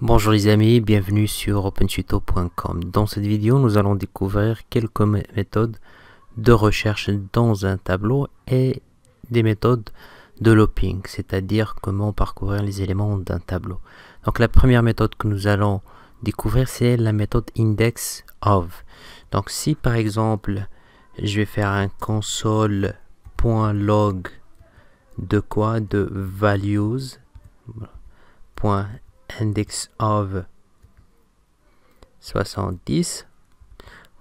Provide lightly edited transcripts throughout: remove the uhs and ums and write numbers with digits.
Bonjour les amis, bienvenue sur opentuto.com. Dans cette vidéo, nous allons découvrir quelques méthodes de recherche dans un tableau et des méthodes de looping, c'est-à-dire comment parcourir les éléments d'un tableau. Donc la première méthode que nous allons découvrir, c'est la méthode index of. Donc si par exemple, je vais faire un console.log de quoi? De values. Index of 70.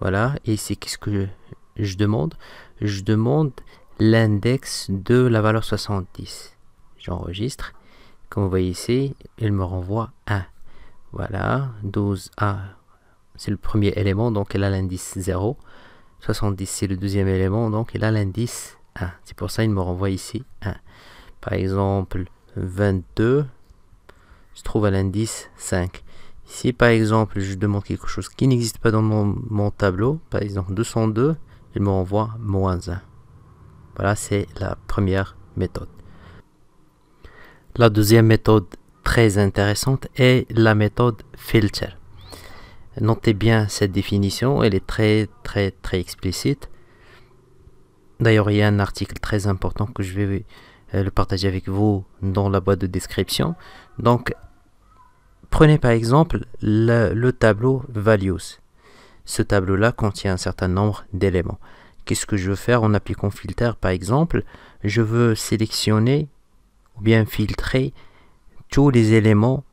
Voilà, et ici qu'est-ce que je demande? Je demande l'index de la valeur 70. J'enregistre. Comme vous voyez ici, il me renvoie 1. Voilà, 12A, c'est le premier élément, donc il a l'indice 0. 70, c'est le deuxième élément, donc il a l'indice 1. C'est pour ça qu'il me renvoie ici 1. Par exemple, 22 se trouve à l'indice 5. Si par exemple je demande quelque chose qui n'existe pas dans mon tableau, par exemple 202, il me renvoie -1. Voilà, c'est la première méthode. La deuxième méthode très intéressante est la méthode filter. Notez bien cette définition, elle est très explicite. D'ailleurs, il y a un article très important que je vais le partager avec vous dans la boîte de description. Donc, prenez par exemple le tableau values. Ce tableau-là contient un certain nombre d'éléments. Qu'est-ce que je veux faire en appliquant filter par exemple? Je veux sélectionner ou bien filtrer tous les éléments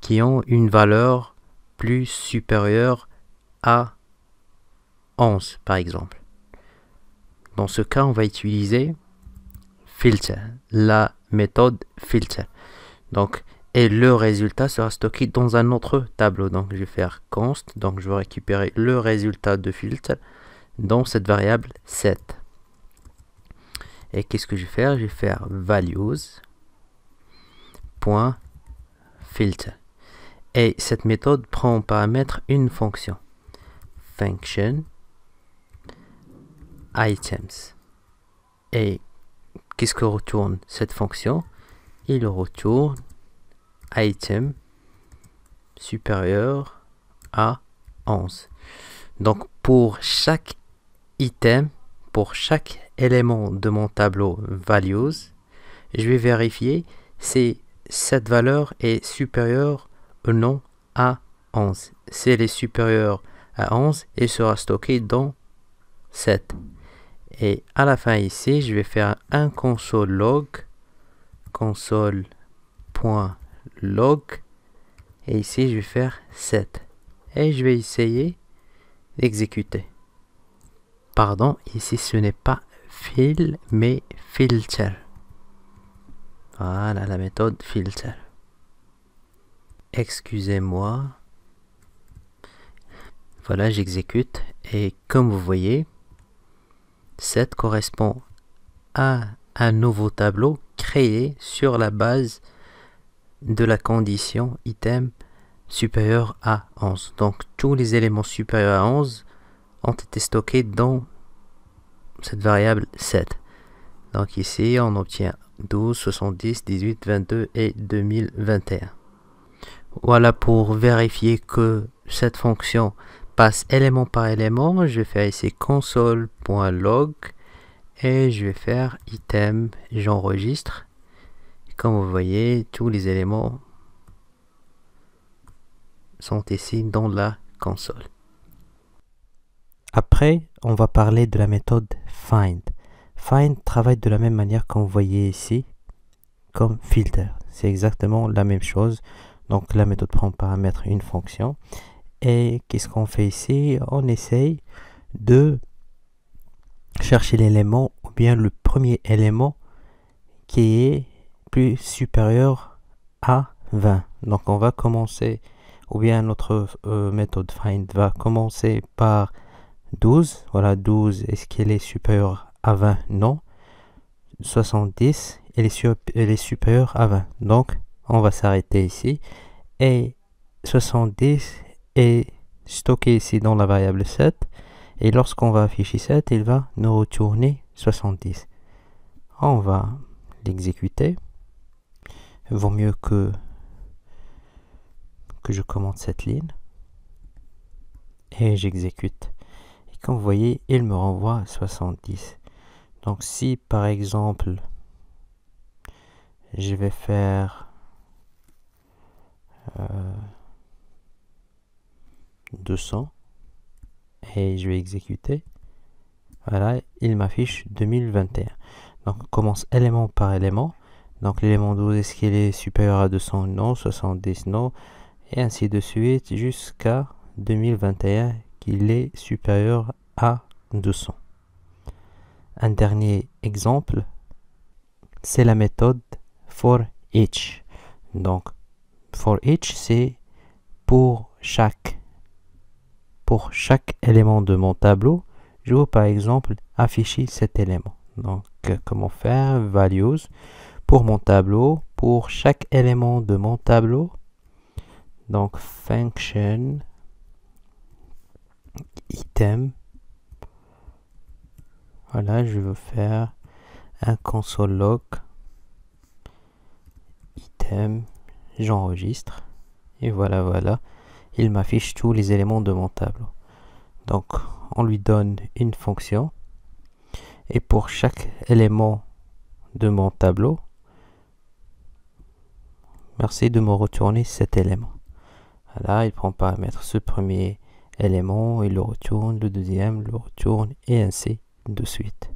qui ont une valeur plus supérieure à 11 par exemple. Dans ce cas, on va utiliser filter, la méthode filter. Donc, et le résultat sera stocké dans un autre tableau. Donc, je vais faire const, donc je vais récupérer le résultat de filter dans cette variable set. Et qu'est-ce que je vais faire? Je vais faire values.filter. Et cette méthode prend en paramètre une fonction. Function items. Et qu'est-ce que retourne cette fonction? Il retourne item supérieur à 11. Donc pour chaque item, pour chaque élément de mon tableau values, je vais vérifier si cette valeur est supérieure ou non à 11. Si elle est supérieure à 11, elle sera stockée dans 7. Et à la fin ici, je vais faire un console log, console.log, et ici je vais faire 7. Et je vais essayer d'exécuter. Pardon, ici ce n'est pas fill, mais filter. Voilà la méthode filter. Excusez-moi. Voilà, j'exécute. Et comme vous voyez, 7 correspond à un nouveau tableau créé sur la base de la condition item supérieur à 11. Donc tous les éléments supérieurs à 11 ont été stockés dans cette variable 7. Donc ici on obtient 12, 70, 18, 22 et 2021. Voilà pour vérifier que cette fonction passe élément par élément. Je vais faire ici console.log et je vais faire item, j'enregistre. Comme vous voyez, tous les éléments sont ici dans la console. Après, on va parler de la méthode find. Find travaille de la même manière qu'on voyait ici, comme filter. C'est exactement la même chose. Donc la méthode prend en paramètre une fonction. Et qu'est-ce qu'on fait ici? On essaye de chercher l'élément ou bien le premier élément qui est plus supérieur à 20. Donc on va commencer, ou bien notre méthode find va commencer par 12. Voilà, 12, est-ce qu'elle est supérieure à 20? Non. 70, elle est supérieure à 20. Donc on va s'arrêter ici. Et 70 est stocké ici dans la variable 7. Et lorsqu'on va afficher 7, il va nous retourner 70. On va l'exécuter. Il vaut mieux que que je commente cette ligne et j'exécute. Et comme vous voyez, il me renvoie à 70. Donc si par exemple, je vais faire 200 et je vais exécuter, voilà, il m'affiche 2021. Donc on commence élément par élément. Donc l'élément 12, est-ce qu'il est supérieur à 200? Non. 70? Non. Et ainsi de suite jusqu'à 2021 qu'il est supérieur à 200. Un dernier exemple, c'est la méthode for each. Donc for each, c'est pour chaque élément de mon tableau, je veux par exemple afficher cet élément. Donc comment faire? Values pour mon tableau, pour chaque élément de mon tableau. Donc function item. Voilà, je veux faire un console log item, j'enregistre et voilà, il m'affiche tous les éléments de mon tableau. Donc on lui donne une fonction et pour chaque élément de mon tableau, merci de me retourner cet élément. Voilà, il prend paramètre ce premier élément, il le retourne, le deuxième, le retourne et ainsi de suite.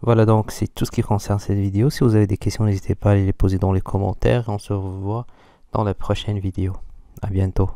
Voilà, donc c'est tout ce qui concerne cette vidéo. Si vous avez des questions, n'hésitez pas à les poser dans les commentaires. On se revoit dans la prochaine vidéo. À bientôt.